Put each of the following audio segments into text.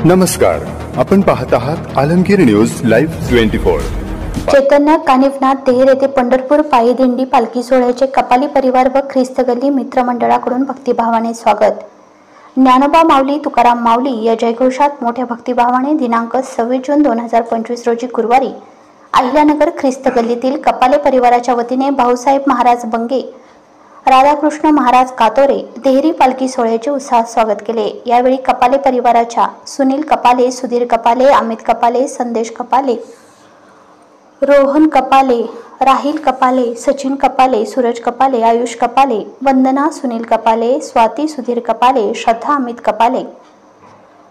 नमस्कार, आपण पाहत आहात आलमगीर न्यूज लाईव्ह 24। चैतन्य कानिफनाथ देहेर येथे पंढरपूर पायी दिंडी पालखी सोहळ्याचे कपाली परिवार व ख्रिस्त गल्ली मित्रमंडळाकडून भक्तिभावाने स्वागत। ज्ञानोबा माऊली तुकाराम माऊली या जयघोषात मोठ्या भक्तिभावाने दिनांक 26 जून 2025 रोजी गुरुवारी अहिल्यानगर ख्रिस्त गल्लीतील कपाले परिवाराच्या वतीने भाऊसाहेब महाराज बंगे, राधाकृष्ण महाराज कातोरे देहरी पालखी सोहळ्याचे उत्साहात स्वागत केले। यावेळी कपाले परिवाराच्या सुनील कपाले, सुधीर कपाले, अमित कपाले, संदेश कपाले, रोहन कपाले, राहिल कपाले, सचिन कपाले, सूरज कपाले, आयुष कपाले, वंदना सुनील कपाले, स्वाती सुधीर कपाले, श्रद्धा अमित कपाले,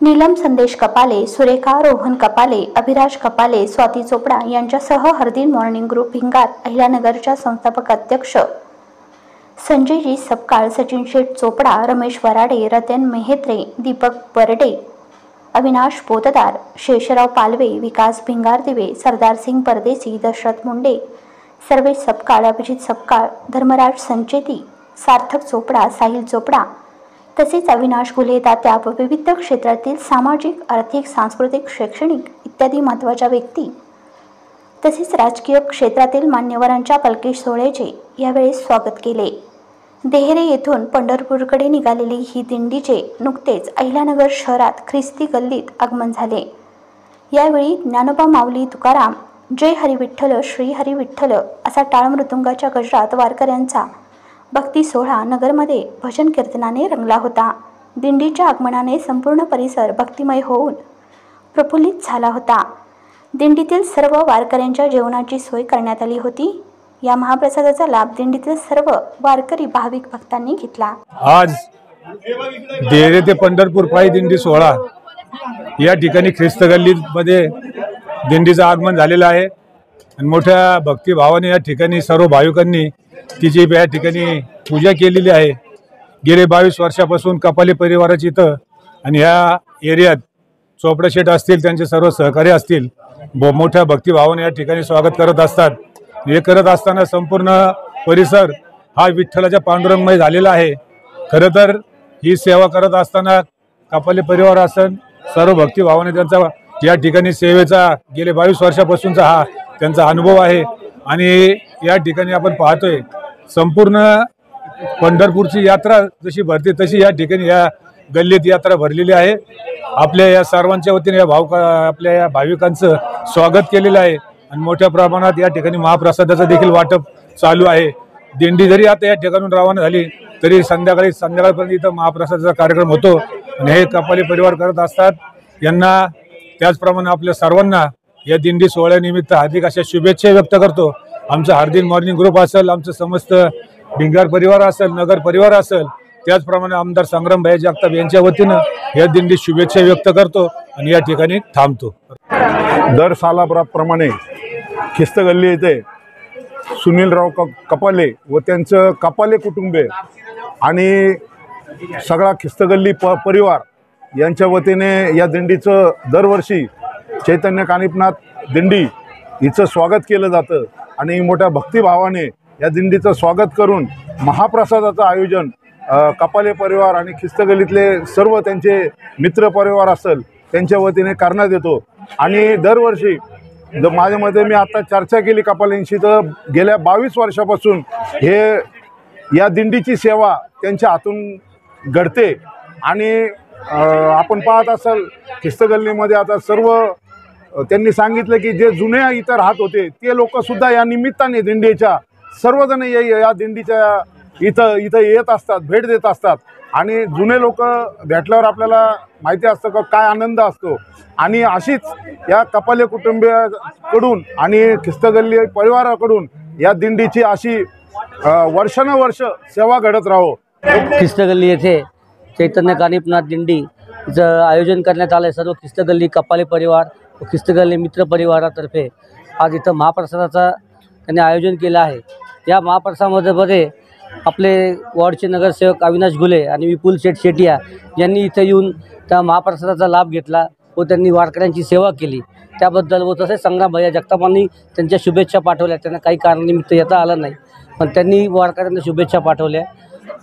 नीलम संदेश कपाले, सुरेखा रोहन कपाले, अभिराज कपाले, स्वाती चोपडा यांच्यासह हरदीन मॉर्निंग ग्रुप भिंगार अहिल्यानगरच्या संस्थापक अध्यक्ष संजयजी सपकाळ, सचिन शेठ चोपडा, रमेश वराडे, रतन मेहेत्रे, दीपक बर्डे, अविनाश पोतदार, शेषराव पालवे, विकास भिंगारदिवे, सरदार सिंग परदेसी, दशरथ मुंडे, सर्वेश सपकाळ, अभिजित सपकाळ, धर्मराज संचेती, सार्थक चोपडा, साहिल चोपडा तसेच अविनाश गुले तात्या व विविध क्षेत्रातील सामाजिक, आर्थिक, सांस्कृतिक, शैक्षणिक इत्यादी महत्त्वाच्या व्यक्ती तसेच राजकीय क्षेत्रातील मान्यवरांच्या पालखी सोहळ्याचे यावेळी स्वागत केले। देहेरे येथून पंढरपूरकडे निघालेली ही दिंडीचे नुकतेच अहिल्यानगर शहरात ख्रिस्ती गल्लीत आगमन झाले। यावेळी ज्ञानोबा माऊली तुकाराम, जय हरी विठ्ठल, श्री हरी विठ्ठल असा टाळ मृदुंगाच्या गजरात वारकऱ्यांचा भक्ती सोहळा नगरमध्ये भजन कीर्तनाने रंगला होता। दिंडीच्या आगमनाने संपूर्ण परिसर भक्तिमय होऊन प्रफुल्लित झाला होता। दिंडीतील सर्व वारकऱ्यांच्या जेवणाची सोय करण्यात आली होती। या महाप्रसादाचा लाभ दिंडीतील सर्व वारकरी भाविक भक्तांनी घेतला। आज देहरे ते पंढरपूर पायी दिंडी सोहळा या ठिकाणी ख्रिस्त गल्लीमध्ये दिंडीचं आगमन झालेलं आहे आणि मोठ्या भक्तिभावाने या ठिकाणी सर्व भाविकांनी तिची या ठिकाणी पूजा केलेली आहे। गेले 22 वर्षापासून कपाले परिवाराची इथं आणि ह्या एरियात चोपडा शेठ असतील, त्यांचे सर्व सहकारी असतील, मोठ्या भक्तिभावाने या ठिकाणी स्वागत करत असतात। हे करत असताना संपूर्ण परिसर हा विठ्ठलाच्या पांडुरंगमय झालेला आहे। खरं तर ही सेवा करत असताना कपाले परिवार असन सर्व भक्तिभावाने त्यांचा या ठिकाणी सेवेचा गेले 22 वर्षापासूनचा हा त्यांचा अनुभव आहे आणि या ठिकाणी आपण पाहतोय संपूर्ण पंढरपूरची यात्रा जशी भरते तशी या ठिकाणी या गल्लीत यात्रा भरलेली आहे। आपल्या या सर्वांच्या वतीने या आपल्या या भाविकांचं स्वागत केलेलं आहे आणि मोठ्या प्रमाणात या ठिकाणी महाप्रसादाचं देखील वाटप चालू आहे। दिंडी जरी आता या ठिकाणून रवाना झाली तरी संध्याकाळपर्यंत इथं महाप्रसादाचा कार्यक्रम होतो आणि हे कपाले परिवार करत असतात। यांना त्याचप्रमाणे आपल्या सर्वांना या दिंडी सोहळ्यानिमित्त हार्दिक अशा शुभेच्छा व्यक्त करतो। आमचं हरदीन मॉर्निंग ग्रुप असेल, आमचं समस्त भिंगार परिवार असेल, नगर परिवार असेल, त्याचप्रमाणे आमदार संग्राम भाई जगताप यांच्या वतीनं या दिंडी शुभेच्छा व्यक्त करतो आणि या ठिकाणी थांबतो। दर सालाप्रमाणे ख्रिस्त गल्ली येथे सुनीलराव कपाले व त्यांचं कपाले कुटुंबे आणि सगळा ख्रिस्त गल्ली परिवार यांच्या वतीने या दिंडीचं दरवर्षी चैतन्य कानिफनाथ दिंडी हिचं स्वागत केलं जातं आणि मोठ्या भक्तिभावाने या दिंडीचं स्वागत करून महाप्रसादाचं आयोजन कपाले परिवार आणि ख्रिस्त गल्लीतले सर्व त्यांचे मित्र परिवार असेल त्यांच्या वतीने करण्यात येतो। आणि दरवर्षी माझ्या मते मी आता चर्चा केली कपालेंशी तर गेल्या 22 वर्षापासून हे या दिंडीची सेवा त्यांच्या हातून घडते आणि आपण पाहत असाल ख्रिस्त गल्लीमध्ये आता सर्व त्यांनी सांगितलं की जे जुने इथं राहत होते ते लोकसुद्धा या निमित्ताने दिंडीच्या सर्वजण या दिंडीच्या इथं येत असतात, भेट देत असतात आणि जुने लोक भेटल्यावर आपल्याला माहिती असतं का काय आनंद असतो। आणि अशीच या कपाले कुटुंबियाकडून आणि ख्रिस्त गल्ली परिवाराकडून या दिंडीची अशी वर्षानुवर्ष सेवा घडत राहो। ख्रिस्त गल्ली येथे चैतन्य कानिफनाथ दिंडीचं आयोजन करण्यात आलं आहे। सर्व ख्रिस्त गल्ली कपाले परिवार व ख्रिस्त गल्ली मित्र परिवारातर्फे आज इथं महाप्रसादाचा त्यांनी आयोजन केलं आहे। या महाप्रसादामध्ये आपले वॉर्डचे नगरसेवक अविनाश गुले आणि विपुल शेठ शेटिया यांनी इथे येऊन त्या महाप्रसादाचा लाभ घेतला व त्यांनी वारकऱ्यांची सेवा केली त्याबद्दल व तसेच संग्राम भैया जगतापांनी त्यांच्या शुभेच्छा पाठवल्या। त्यांना काही कारणानिमित्त येता आलं नाही पण त्यांनी वारकऱ्यांना शुभेच्छा पाठवल्या।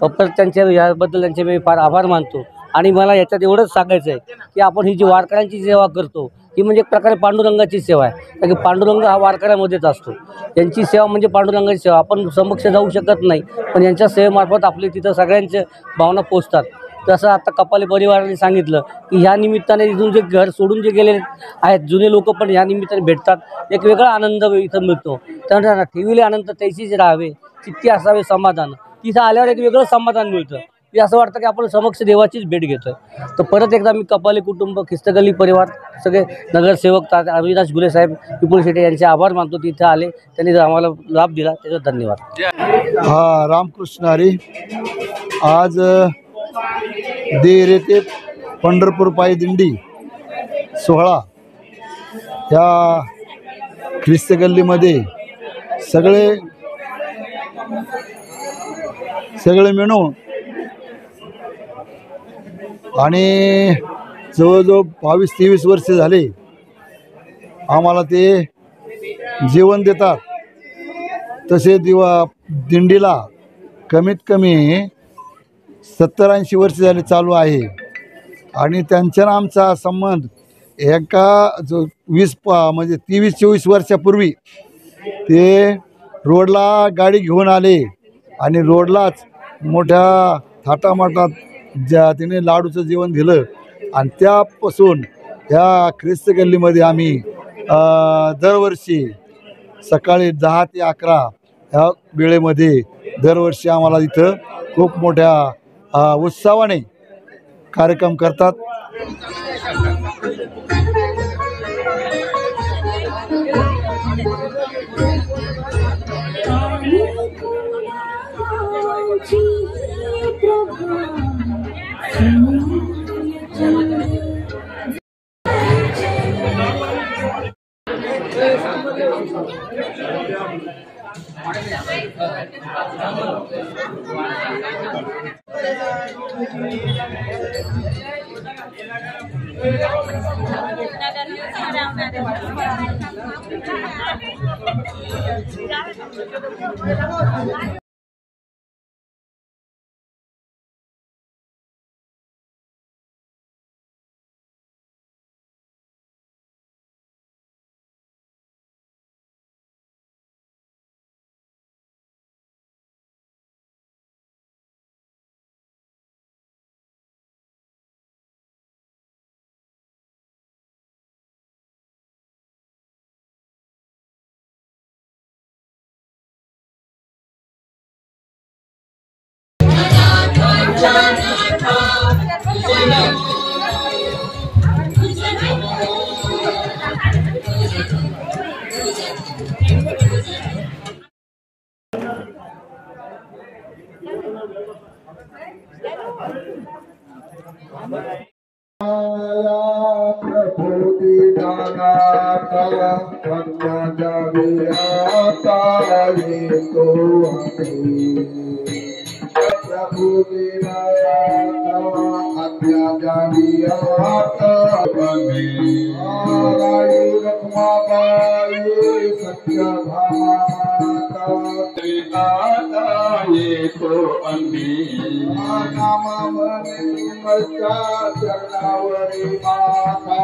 त्यांच्या याबद्दल त्यांचे मी फार आभार मानतो आणि मला याच्यात एवढंच सांगायचं आहे की आपण ही जी वारकऱ्यांची सेवा करतो ही म्हणजे एक प्रकारे पांडुरंगाची सेवा आहे, कारण की पांडुरंग हा वारकऱ्यामध्येच असतो. यांची सेवा म्हणजे पांडुरंगाची सेवा. आपण समक्ष जाऊ शकत नाही, पण यांच्या सेवेमार्फत आपली तिथं सगळ्यांच्या भावना पोचतात. तसं आता कपाले परिवाराने सांगितलं की ह्या निमित्ताने इथून जे घर सोडून जे गेले आहेत जुने लोक पण ह्या निमित्ताने भेटतात, एक वेगळा आनंद इथं मिळतो. त्यानंतर ठेविले आनंद तैसीच राहावे, चित्ती असावे समाधान. तिथं आल्यावर एक वेगळं समाधान मिळतं. की असं वाटतं की आपण समक्ष देवाचीच भेट घेतोय. तर परत एकदा मी कपाले कुटुंब, खिस्तगल्ली परिवार, सगळे नगरसेवक अविनाश घुले साहेब, विपुल शेटे यांचे आभार मानतो. तिथे आले, त्यांनी आम्हाला लाभ दिला, त्याच्यावर धन्यवाद. हा रामकृष्ण हरी. आज देर येथे पंढरपूर पायी दिंडी सोहळा या ख्रिस्तगल्लीमध्ये सगळे मिळून आणि जवळजवळ 22-23 वर्ष झाले आम्हाला ते जेवण देतात. तसे दिंडीला कमीत कमी 70-80 वर्ष झाले चालू आहे. आणि त्यांच्या आमचा संबंध एका जो 23-24 वर्षापूर्वी ते रोडला गाडी घेऊन आले आणि रोडलाच मोठ्या थाटामाटात तिने लाडूचं जेवण दिलं. आणि त्यापासून ह्या ख्रिस्त गल्लीमध्ये आम्ही दरवर्षी सकाळी 10 ते 11 ह्या वेळेमध्ये दरवर्षी आम्हाला इथं खूप मोठ्या उत्साहाने कार्यक्रम करतात. चरणावरी माता